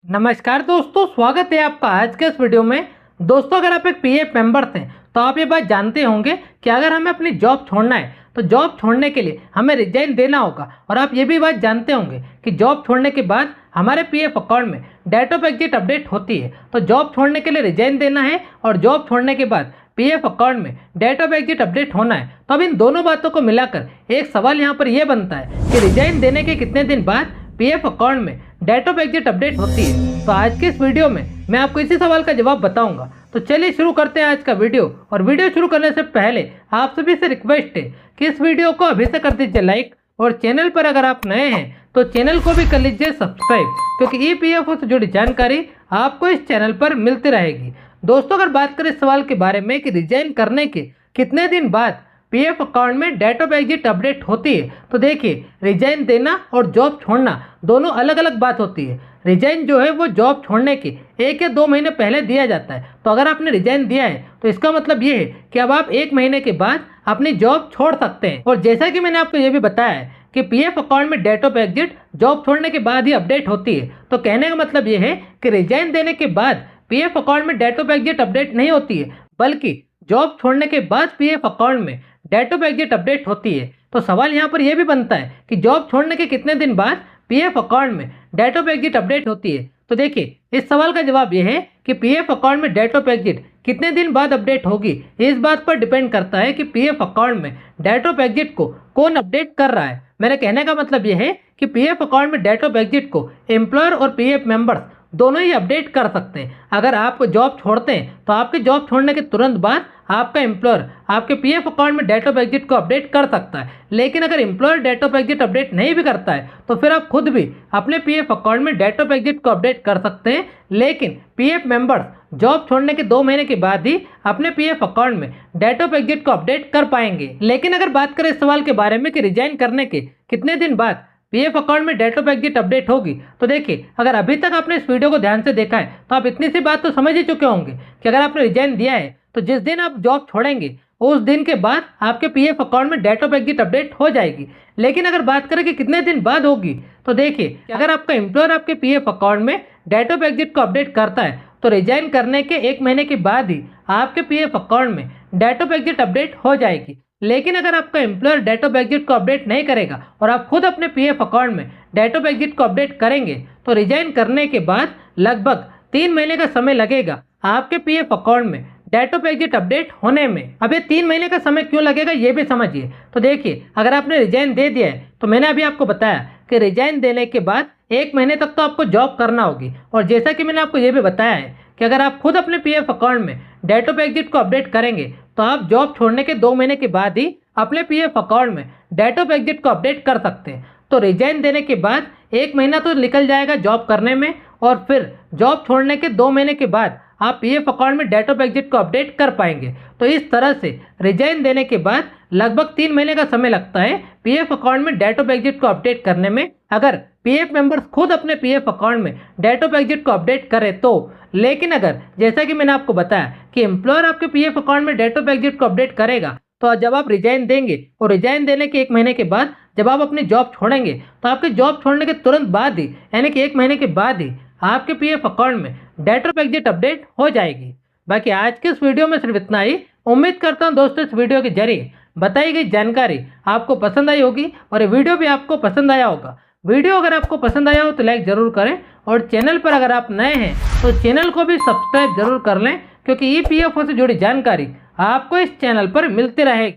नमस्कार दोस्तों, स्वागत है आपका आज के इस वीडियो में। दोस्तों, अगर आप एक पीएफ मेंबर थे तो आप ये बात जानते होंगे कि अगर हमें अपनी जॉब छोड़ना है तो जॉब छोड़ने के लिए हमें रिजाइन देना होगा। और आप ये भी बात जानते होंगे कि जॉब छोड़ने के बाद हमारे पीएफ अकाउंट में डेट ऑफ एग्जिट अपडेट होती है। तो जॉब छोड़ने के लिए रिजाइन देना है और जॉब छोड़ने के बाद पीएफ अकाउंट में डेट ऑफ एग्जिट अपडेट होना है। तो अब इन दोनों बातों को मिलाकर एक सवाल यहाँ पर यह बनता है कि रिजाइन देने के कितने दिन बाद पीएफ अकाउंट में डेट ऑफ एग्जिट अपडेट होती है। तो आज के इस वीडियो में मैं आपको इसी सवाल का जवाब बताऊंगा। तो चलिए शुरू करते हैं आज का वीडियो। और वीडियो शुरू करने से पहले आप सभी से रिक्वेस्ट है कि इस वीडियो को अभी से कर दीजिए लाइक, और चैनल पर अगर आप नए हैं तो चैनल को भी कर लीजिए सब्सक्राइब, क्योंकि ईपीएफओ से जुड़ी जानकारी आपको इस चैनल पर मिलती रहेगी। दोस्तों, अगर बात करें इस सवाल के बारे में कि रिजाइन करने के कितने दिन बाद पीएफ अकाउंट में डेट ऑफ एग्जिट अपडेट होती है, तो देखिए, रिजाइन देना और जॉब छोड़ना दोनों अलग अलग बात होती है। रिजाइन जो है वो जॉब छोड़ने के 1 या 2 महीने पहले दिया जाता है। तो अगर आपने रिजाइन दिया है तो इसका मतलब ये है कि अब आप 1 महीने के बाद अपनी जॉब छोड़ सकते हैं। और जैसा कि मैंने आपको ये भी बताया है कि पीएफ अकाउंट में डेट ऑफ एग्जिट जॉब छोड़ने के बाद ही अपडेट होती है। तो कहने का मतलब ये है कि रिजाइन देने के बाद पीएफ अकाउंट में डेट ऑफ एग्जिट अपडेट नहीं होती है, बल्कि जॉब छोड़ने के बाद पीएफ अकाउंट में डेट ऑफ एग्जिट अपडेट होती है। तो सवाल यहाँ पर यह भी बनता है कि जॉब छोड़ने के कितने दिन बाद पीएफ अकाउंट में डेट ऑफ एग्जिट अपडेट होती है। तो देखिए, इस सवाल का जवाब यह है कि पीएफ अकाउंट में डेट ऑफ एग्जिट कितने दिन बाद अपडेट होगी, इस बात पर डिपेंड करता है कि पीएफ अकाउंट में डेट ऑफ एग्जिट को कौन अपडेट कर रहा है। मेरे कहने का मतलब यह है कि पीएफ अकाउंट में डेट ऑफ एग्जिट को एम्प्लॉयर और पीएफ मेंबर्स दोनों ही अपडेट कर सकते हैं। अगर आप जॉब छोड़ते हैं तो आपके जॉब छोड़ने के तुरंत बाद आपका एम्प्लॉयर आपके पीएफ अकाउंट में डेट ऑफ एग्जिट को अपडेट कर सकता है। लेकिन अगर employer date of exit update नहीं भी करता है तो फिर आप खुद भी अपने पीएफ अकाउंट में डेट ऑफ एग्जिट को अपडेट कर सकते हैं। लेकिन पीएफ मेंबर्स जॉब छोड़ने के 2 महीने के बाद ही अपने पीएफ अकाउंट में डेट ऑफ एग्जिट को अपडेट कर पाएंगे। लेकिन अगर बात करें इस सवाल के बारे में कि रिजाइन करने के कितने दिन बाद पीएफ अकाउंट में डेट ऑफ एग्जिट अपडेट होगी, तो देखिए, अगर अभी तक आपने इस वीडियो को ध्यान से देखा है तो आप इतनी सी बात तो समझ ही चुके होंगे कि अगर आपने रिजाइन दिया है तो जिस दिन आप जॉब छोड़ेंगे उस दिन के बाद आपके पीएफ अकाउंट में डेट ऑफ एग्जिट अपडेट हो जाएगी। लेकिन अगर बात करें कि कितने दिन बाद होगी, तो देखिए, अगर आपका एम्प्लॉयर आपके पीएफ अकाउंट में डेट ऑफ एग्जिट को अपडेट करता है तो रिजाइन करने के 1 महीने के बाद ही आपके पीएफ अकाउंट में डेट ऑफ एग्जिट अपडेट हो जाएगी। लेकिन अगर आपका एम्प्लॉयर डेट ऑफ एग्जिट को अपडेट नहीं करेगा और आप खुद अपने पीएफ अकाउंट में डेट ऑफ एग्जिट को अपडेट करेंगे तो रिजाइन करने के बाद लगभग 3 महीने का समय लगेगा आपके पीएफ अकाउंट में डेट ऑफ एग्जिट अपडेट होने में। अब ये 3 महीने का समय क्यों लगेगा ये भी समझिए। तो देखिए, अगर आपने रिजाइन दे दिया है तो मैंने अभी आपको बताया कि रिजाइन देने के बाद 1 महीने तक तो आपको जॉब करना होगी। और जैसा कि मैंने आपको ये भी बताया है कि अगर आप खुद अपने पीएफ अकाउंट में डेट ऑफ एग्जिट को अपडेट करेंगे तो आप जॉब छोड़ने के 2 महीने के बाद ही अपने पीएफ अकाउंट में डेट ऑफ एग्जिट को अपडेट कर सकते हैं। तो रिजाइन देने के बाद 1 महीना तो निकल जाएगा जॉब करने में, और फिर जॉब छोड़ने के 2 महीने के बाद आप पीएफ अकाउंट में डेट ऑफ एग्जिट को अपडेट कर पाएंगे। तो इस तरह से रिजाइन देने के बाद लगभग 3 महीने का समय लगता है पीएफ अकाउंट में डेट ऑफ एग्जिट को अपडेट करने में, अगर पीएफ मेंबर्स खुद अपने पीएफ अकाउंट में डेट ऑफ एग्जिट को अपडेट करें तो। लेकिन अगर, जैसा कि मैंने आपको बताया कि एम्प्लॉयर आपके पीएफ अकाउंट में डेट ऑफ एग्जिट को अपडेट करेगा, तो जब आप रिजाइन देंगे और रिजाइन देने के 1 महीने के बाद जब आप अपनी जॉब छोड़ेंगे तो आपके जॉब छोड़ने के तुरंत बाद ही, यानी कि 1 महीने के बाद ही, आपके पीएफ अकाउंट में डेट ऑफ एग्जिट अपडेट हो जाएगी। बाकी आज के इस वीडियो में सिर्फ इतना ही। उम्मीद करता हूं दोस्तों इस वीडियो के जरिए बताई गई जानकारी आपको पसंद आई होगी और ये वीडियो भी आपको पसंद आया होगा। वीडियो अगर आपको पसंद आया हो तो लाइक ज़रूर करें, और चैनल पर अगर आप नए हैं तो चैनल को भी सब्सक्राइब जरूर कर लें, क्योंकि ईपीएफओ से जुड़ी जानकारी आपको इस चैनल पर मिलती रहेगी।